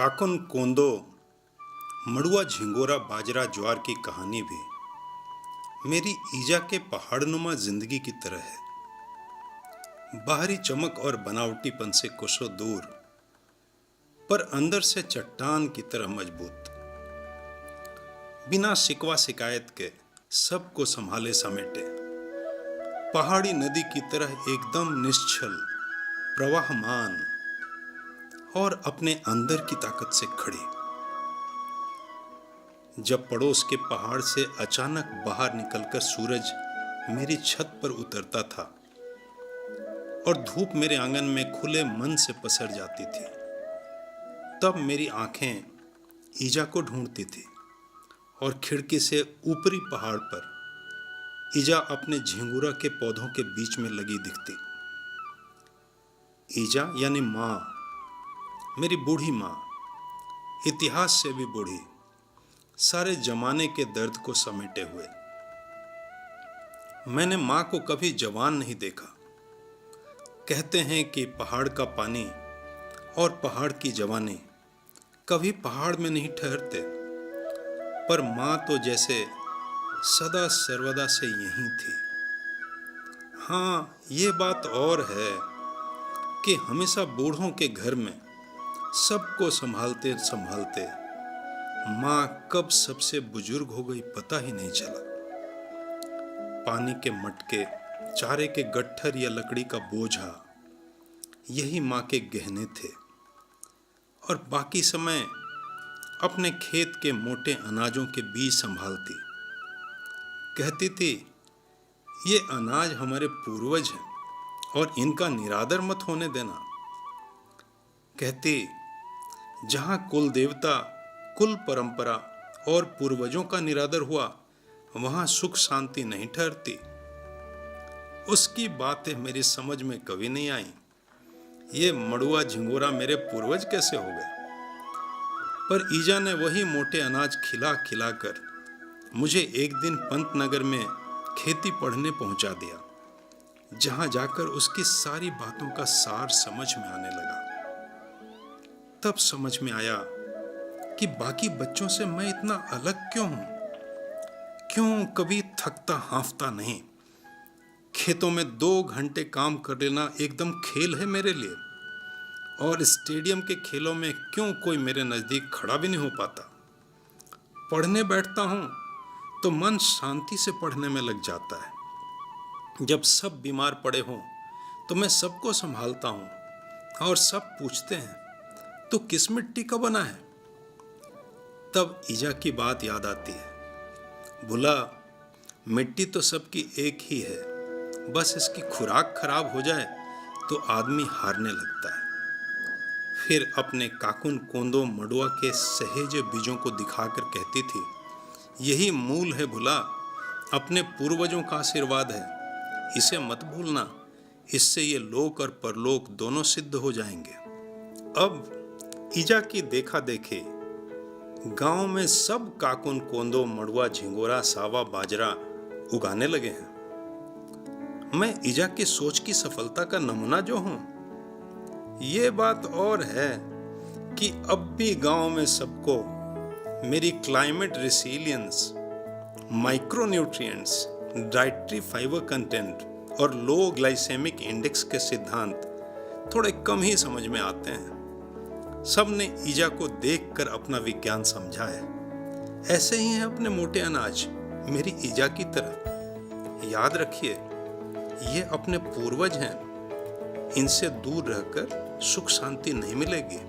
काकुन कोंदो मड़ुआ झिंगोरा बाजरा ज्वार की कहानी भी मेरी ईजा के पहाड़नुमा जिंदगी की तरह है। बाहरी चमक और बनावटीपन से कोसों दूर, पर अंदर से चट्टान की तरह मजबूत। बिना शिकवा शिकायत के सबको संभाले समेटे, पहाड़ी नदी की तरह एकदम निश्चल, प्रवाहमान और अपने अंदर की ताकत से खड़ी। जब पड़ोस के पहाड़ से अचानक बाहर निकलकर सूरज मेरी छत पर उतरता था और धूप मेरे आंगन में खुले मन से पसर जाती थी, तब मेरी आंखें ईजा को ढूंढती थी और खिड़की से ऊपरी पहाड़ पर ईजा अपने झिंगुरा के पौधों के बीच में लगी दिखती। ईजा यानी माँ, मेरी बूढ़ी माँ, इतिहास से भी बूढ़ी, सारे जमाने के दर्द को समेटे हुए। मैंने माँ को कभी जवान नहीं देखा। कहते हैं कि पहाड़ का पानी और पहाड़ की जवानी कभी पहाड़ में नहीं ठहरते, पर माँ तो जैसे सदा सर्वदा से यहीं थी। हाँ, ये बात और है कि हमेशा बूढ़ों के घर में सबको संभालते संभालते माँ कब सबसे बुजुर्ग हो गई पता ही नहीं चला। पानी के मटके, चारे के गट्ठर या लकड़ी का बोझा, यही माँ के गहने थे, और बाकी समय अपने खेत के मोटे अनाजों के बीज संभालती। कहती थी, ये अनाज हमारे पूर्वज हैं और इनका निरादर मत होने देना। कहती, जहां कुल देवता, कुल परंपरा और पूर्वजों का निरादर हुआ, वहां सुख शांति नहीं ठहरती। उसकी बातें मेरी समझ में कभी नहीं आई। ये मड़ुआ झिंगोरा मेरे पूर्वज कैसे हो गए? पर ईजा ने वही मोटे अनाज खिला खिला कर मुझे एक दिन पंतनगर में खेती पढ़ने पहुंचा दिया, जहां जाकर उसकी सारी बातों का सार समझ में आने लगा। तब समझ में आया कि बाकी बच्चों से मैं इतना अलग क्यों हूं? क्यों कभी थकता हांफता नहीं? खेतों में 2 घंटे काम कर लेना एकदम खेल है मेरे लिए, और स्टेडियम के खेलों में क्यों कोई मेरे नजदीक खड़ा भी नहीं हो पाता? पढ़ने बैठता हूं तो मन शांति से पढ़ने में लग जाता है। जब सब बीमार पड़े हों तो मैं सबको संभालता हूं और सब पूछते हैं, तो किस मिट्टी का बना है? तब ईजा की बात याद आती है। भुला, मिट्टी तो सबकी एक ही है, बस इसकी खुराक खराब हो जाए तो आदमी हारने लगता है। फिर अपने काकुन कोंदो मड़ुआ के सहेजे बीजों को दिखाकर कहती थी, यही मूल है भुला, अपने पूर्वजों का आशीर्वाद है, इसे मत भूलना, इससे ये लोक और परलोक दोनों सिद्ध हो जाएंगे। अब ईजा की देखा देखी गांव में सब काकुन कोंदो मड़ुआ झिंगोरा सावा बाजरा उगाने लगे हैं। मैं ईजा की सोच की सफलता का नमूना जो हूं। ये बात और है कि अब भी गांव में सबको मेरी climate resilience, micronutrients, dietary fibre content और लो ग्लाइसेमिक इंडेक्स के सिद्धांत थोड़े कम ही समझ में आते हैं। सब ने ईजा को देखकर अपना विज्ञान समझा है। ऐसे ही है अपने मोटे अनाज, मेरी ईजा की तरह। याद रखिए, ये अपने पूर्वज हैं, इनसे दूर रहकर सुख शांति नहीं मिलेगी।